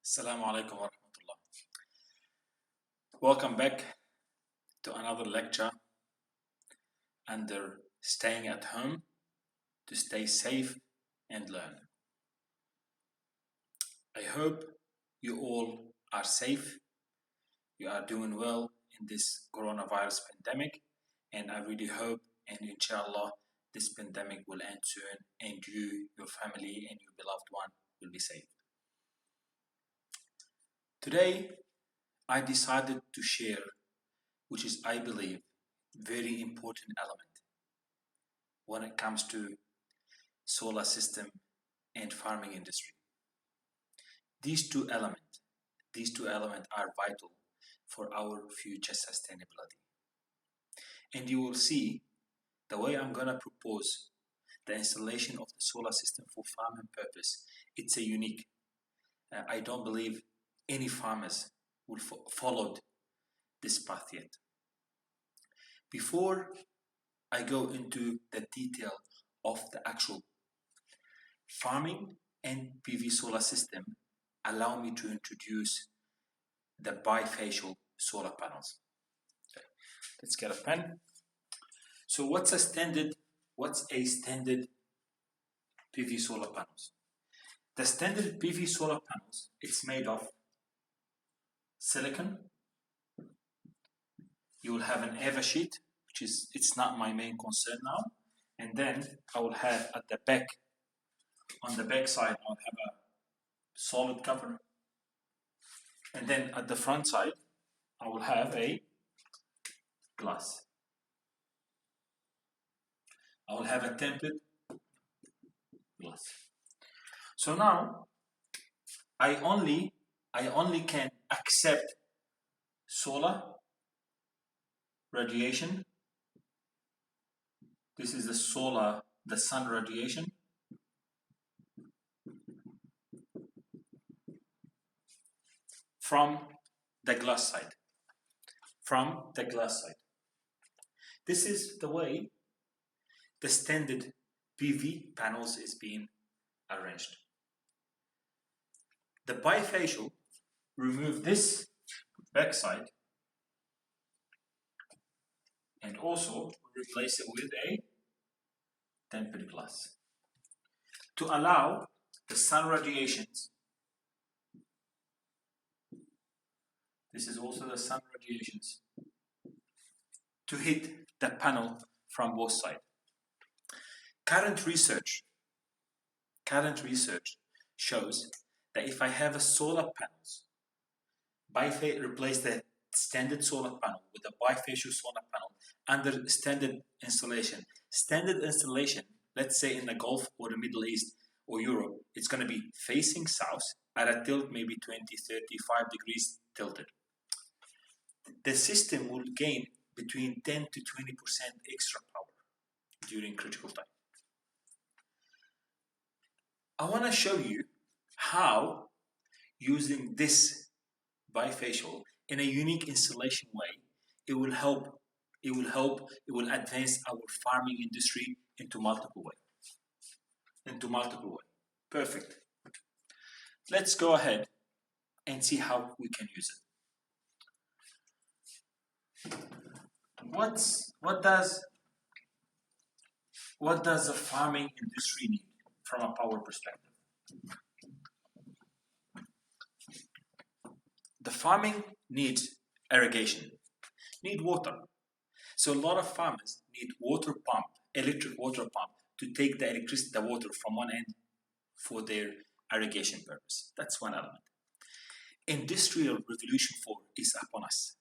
Assalamu alaikum wa rahmatullah. Welcome back to another lecture under staying at home to stay safe and learn. I hope you all are safe, you are doing well in this coronavirus pandemic, and I really hope and inshallah this pandemic will end soon and you, your family, and your beloved one will be safe. Today, I decided to share, which is, I believe, very important element when it comes to solar system and farming industry. These two elements are vital for our future sustainability. And you will see the way I'm gonna propose the installation of the solar system for farming purpose. It's a unique. I don't believe any farmers will followed this path yet. Before I go into the detail of the actual farming and PV solar system, allow me to introduce the bifacial solar panels. Okay. Let's get a pen. So what's a standard PV solar panels? The standard PV solar panels, it's made of silicon. You will have an EVA sheet, which is, it's not my main concern now. And then I will have at the back, on the back side, I'll have a solid cover. And then at the front side, I will have a glass. I will have a tempered glass. So now, I only can accept solar radiation. This is the sun radiation. From the glass side. This is the way the standard PV panels is being arranged. The bifacial remove this backside and also replace it with a tempered glass to allow the sun radiations. This is also the sun radiations to hit the panel from both sides. Current research shows that if I have a solar panels, replace the standard solar panel with a bifacial solar panel under standard installation. Standard installation, let's say in the Gulf or the Middle East or Europe, it's going to be facing south at a tilt maybe 20, 35 degrees tilted. The system will gain between 10 to 20% extra power during critical time. I want to show you how using this bifacial in a unique installation way, it will advance our farming industry into multiple ways. Perfect. Let's go ahead and see how we can use it. What does the farming industry need from a power perspective? The farming needs irrigation, need water. So a lot of farmers need electric water pump to take the water from one end for their irrigation purpose. That's one element. Industrial Revolution 4 is upon us,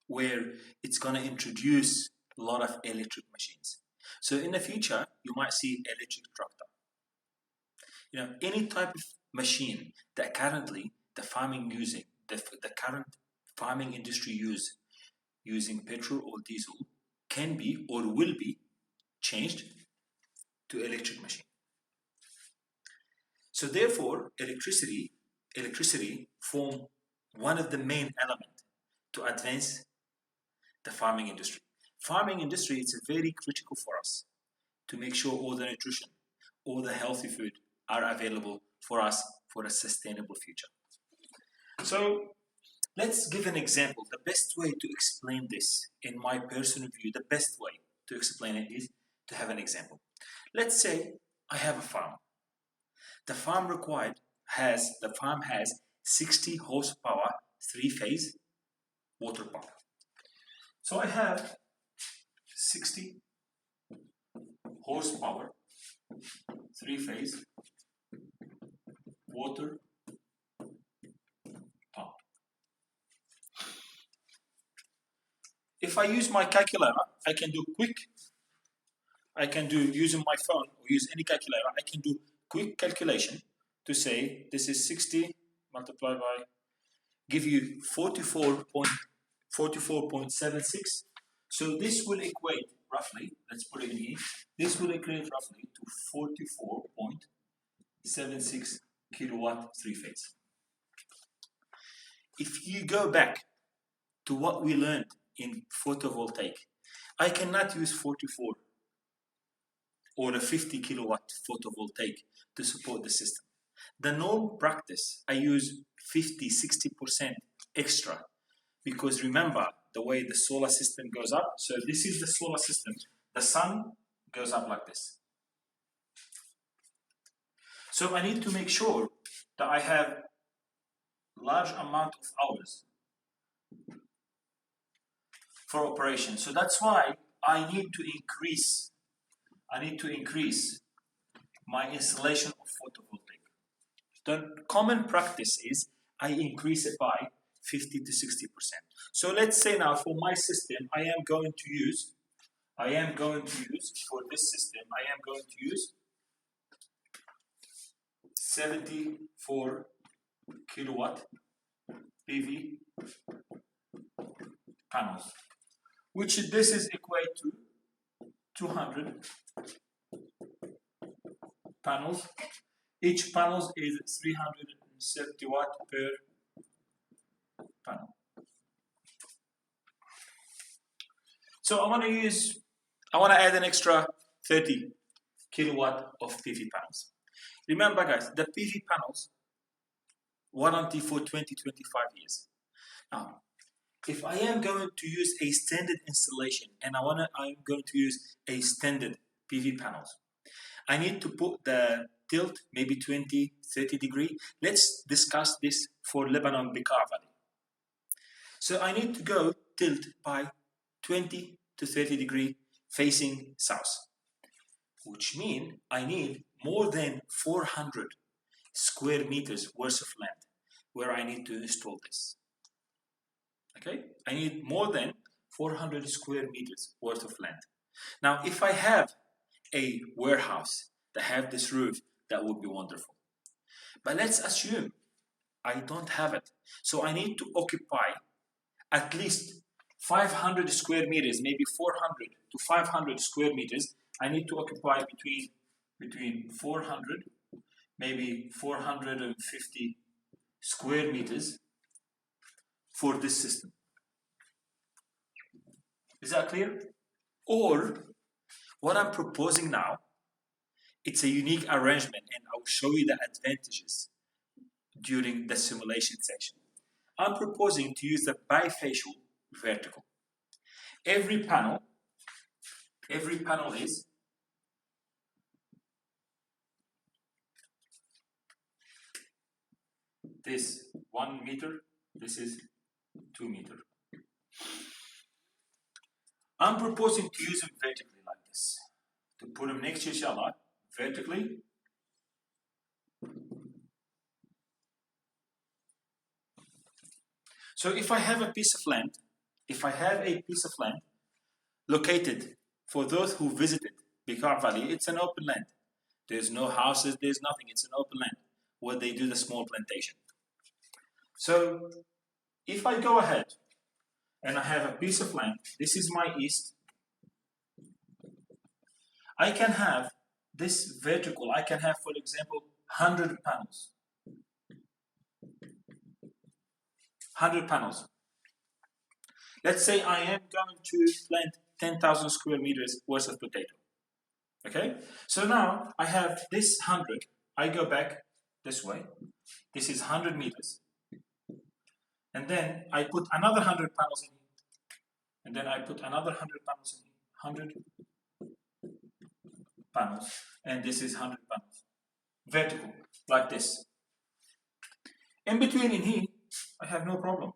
where it's going to introduce a lot of electric machines. So in the future, you might see electric tractor. Any type of machine that currently the current farming industry using petrol or diesel can be or will be changed to electric machine. So therefore, electricity form one of the main elements to advance the farming industry. Farming industry is very critical for us to make sure all the nutrition, all the healthy food are available for us for a sustainable future. So let's give an example. The best way to explain this, in my personal view, the best way to explain it is to have an example. Let's say I have a farm. The farm has 60 horsepower three-phase water pump. So I have 60 horsepower three-phase water pump. If I use my calculator, I can do using my phone or use any calculator, I can do quick calculation to say this is 60 multiplied by, give you 44.76. So this will equate roughly, let's put it in here, this will equate roughly to 44.76 kilowatt three-phase. If you go back to what we learned in photovoltaic, I cannot use 44 or a 50 kilowatt photovoltaic to support the system. The normal practice, I use 50-60% extra, because remember the way the solar system goes up. So this is the solar system. The sun goes up like this. So I need to make sure that I have large amount of hours for operation. So that's why I need to increase my installation of photovoltaic. The common practice is I increase it by 50 to 60%. So let's say now for my system, I am going to use for this system, I am going to use 74 kilowatt PV panels, which this is equate to 200 panels. Each panel is 370 watt per panel. So I want to add an extra 30 kilowatt of PV panels. Remember guys, the PV panels warranty for 20-25 years. Now, if I am going to use a standard installation and I'm going to use a standard PV panels, I need to put the tilt maybe 20-30 degree. Let's discuss this for Lebanon Bekaa Valley. So I need to go tilt by 20 to 30 degree facing south, which means I need more than 400 square meters worth of land where I need to install this. Okay, I need more than 400 square meters worth of land. Now, if I have a warehouse that have this roof, that would be wonderful. But let's assume I don't have it. So I need to occupy at least 500 square meters, maybe 400 to 500 square meters. I need to occupy between 400, maybe 450 square meters for this system. Is that clear? Or what I'm proposing now, it's a unique arrangement, and I'll show you the advantages during the simulation section. I'm proposing to use the bifacial vertical. Every panel is this 1 meter, this is 2 meter. I'm proposing to use them vertically like this, to put them next to each other vertically. So if I have a piece of land, located, for those who visited Bekaa Valley, it's an open land. There's no houses, there's nothing, it's an open land where they do the small plantation. So if I go ahead and I have a piece of land, this is my east, I can have this vertical, I can have, for example, 100 panels. 100 panels. Let's say I am going to plant 10,000 square meters worth of potato. Okay? So now I have this 100. I go back this way. This is 100 meters. And then I put another 100 panels in here. And then I put another 100 panels in here. 100 panels. And this is 100 panels. Vertical, like this. In between in here, I have no problem.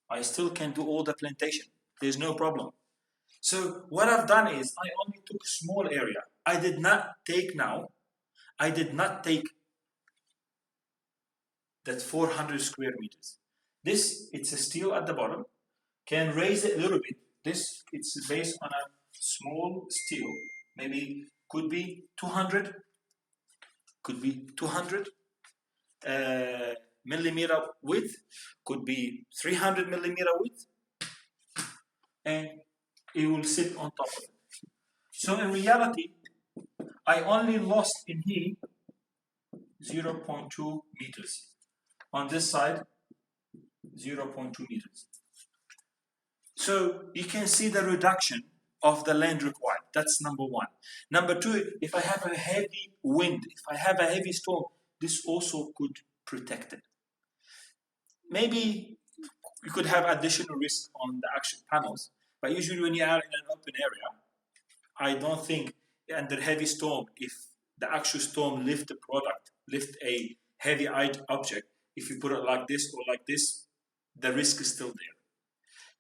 I still can do all the plantation. There's no problem. So what I've done is I only took a small area. I did not take that 400 square meters. This, it's a steel at the bottom. Can raise it a little bit. This, it's based on a small steel. Maybe could be 200. Could be 200 millimeter width. Could be 300 millimeter width. And it will sit on top of it. So in reality, I only lost in here 0.2 meters. On this side, 0.2 meters. So you can see the reduction of the land required. That's number one. Number two, if I have a heavy wind, if I have a heavy storm, this also could protect it. Maybe you could have additional risk on the actual panels, but usually when you are in an open area, I don't think under heavy storm, if the actual storm lift the product, lift a heavy object, if you put it like this or like this, the risk is still there.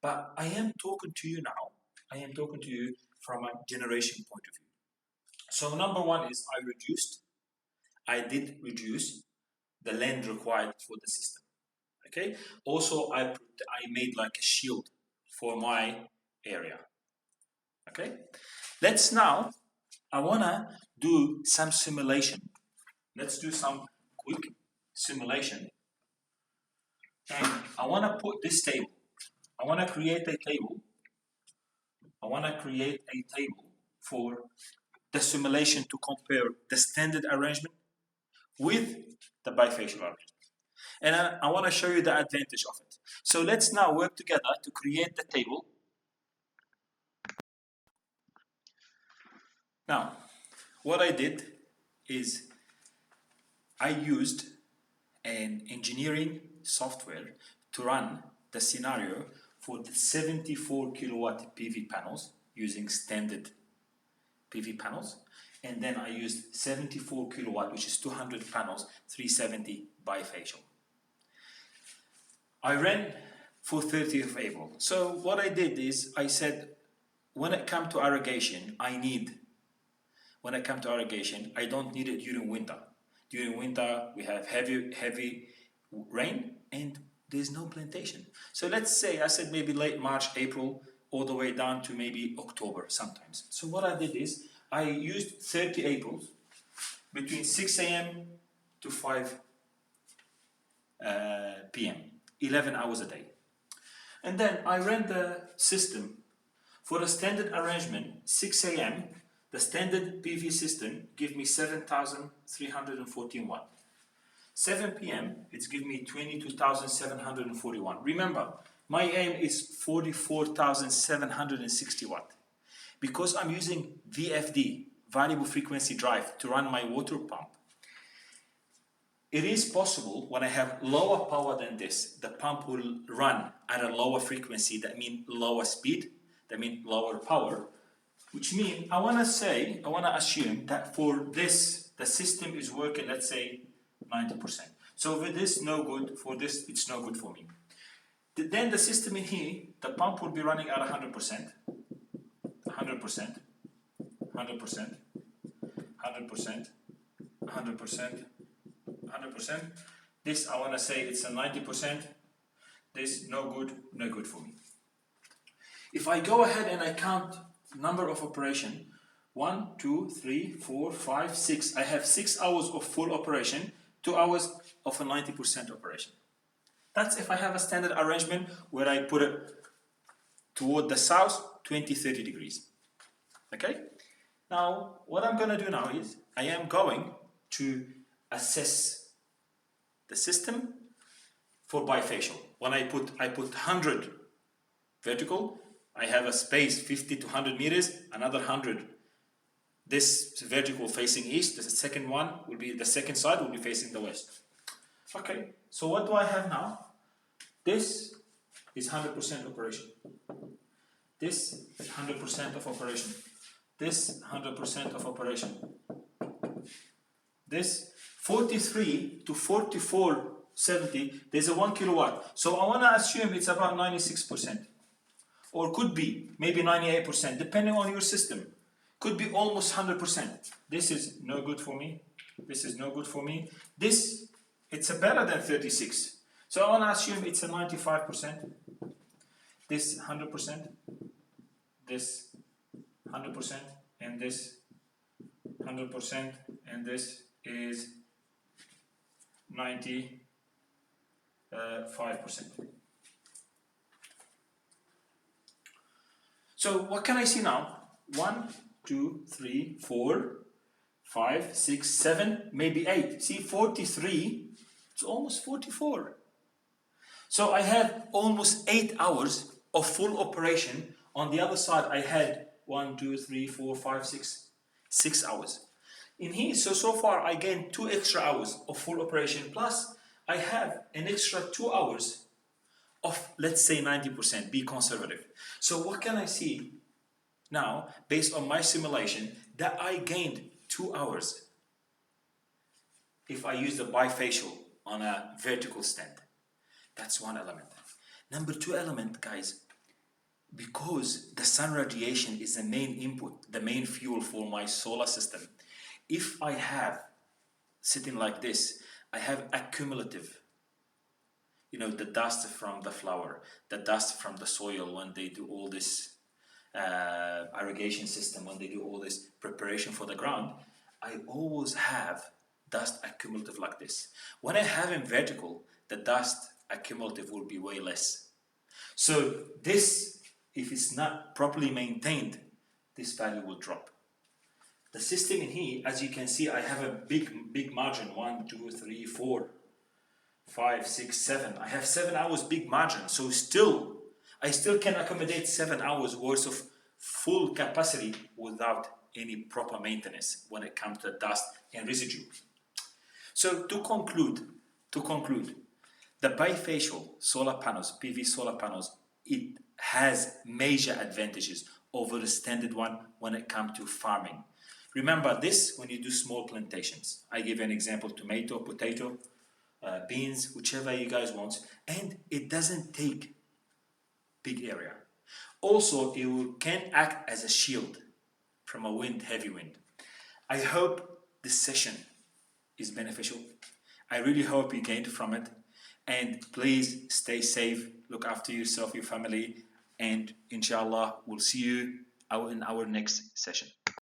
But I am talking to you now, I am talking to you from a generation point of view. So number one is I did reduce the land required for the system. Okay. Also, I made like a shield for my area. Okay. Let's now, I wanna do some simulation. Let's do some quick simulation. And I wanna put this table. I wanna create a table. I wanna create a table for the simulation to compare the standard arrangement with the bifacial arrangement. And I want to show you the advantage of it. So let's now work together to create the table. Now, what I did is I used an engineering software to run the scenario for the 74 kilowatt PV panels using standard PV panels. And then I used 74 kilowatt, which is 200 panels, 370 bifacial. I ran for 30th of April. So what I did is I said, when it comes to irrigation, I don't need it during winter. During winter, we have heavy rain and there's no plantation. So let's say, I said maybe late March, April, all the way down to maybe October sometimes. So what I did is I used 30 Aprils between 6 a.m. to 5 p.m. 11 hours a day. And then I ran the system for the standard arrangement, 6 a.m. The standard PV system give me 7,314 watt. 7 p.m. it's give me 22,741. Remember, my aim is 44,760 watt. Because I'm using VFD, variable frequency drive, to run my water pump, it is possible when I have lower power than this, the pump will run at a lower frequency, that means lower speed, that means lower power, which means I want to assume that for this, the system is working, let's say 90%. So with this, no good, for this, it's no good for me. Then the system in here, the pump will be running at 100%, 100%, 100%, 100%, 100%, 100%. This I want to say it's a 90%. This no good for me. If I go ahead and I count number of operation, 1, 2, 3, 4, 5, 6. I have 6 hours of full operation, 2 hours of a 90% operation. That's if I have a standard arrangement where I put it toward the south, 20-30 degrees. Okay? Now, what I'm going to do now is I am going to assess the system for bifacial. When I put 100 vertical, I have a space 50 to 100 meters, another 100. This vertical facing east, the second one will be, the second side will be facing the west. Okay, so what do I have now? This is 100% operation. This is 100% of operation. This 100% of operation. This 43 to 4470, there's a 1 kilowatt. So I want to assume it's about 96%. Or could be maybe 98%, depending on your system. Could be almost 100%. This is no good for me. This is no good for me. This, it's a better than 36. So I want to assume it's a 95%. This 100%. This 100%. And this 100%. And this is 95%. So what can I see now? 1, 2, 3, 4, 5, 6, 7, maybe 8. See, 43, it's almost 44. So I had almost 8 hours of full operation. On the other side, I had 1, 2, 3, 4, 5, 6 hours. In here, so far I gained 2 extra hours of full operation, plus I have an extra 2 hours of, let's say, 90%, be conservative. So what can I see now, based on my simulation, that I gained 2 hours if I use the bifacial on a vertical stand? That's one element. Number 2 element, guys, because the sun radiation is the main input, the main fuel for my solar system, if I have, sitting like this, I have accumulative, you know, the dust from the flower, the dust from the soil when they do all this irrigation system, when they do all this preparation for the ground, I always have dust accumulative like this. When I have in vertical, the dust accumulative will be way less. So this, if it's not properly maintained, this value will drop. The system in here, as you can see, I have a big margin. 1, 2, 3, 4, 5, 6, 7. I have 7 hours big margin. So I still can accommodate 7 hours worth of full capacity without any proper maintenance when it comes to dust and residue. So to conclude, the bifacial solar panels, PV solar panels, it has major advantages over the standard one when it comes to farming. Remember this when you do small plantations. I give an example: tomato, potato, beans, whichever you guys want, and it doesn't take big area. Also, it can act as a shield from a heavy wind. I hope this session is beneficial. I really hope you gained from it, and please stay safe, look after yourself, your family, and inshallah we'll see you in our next session.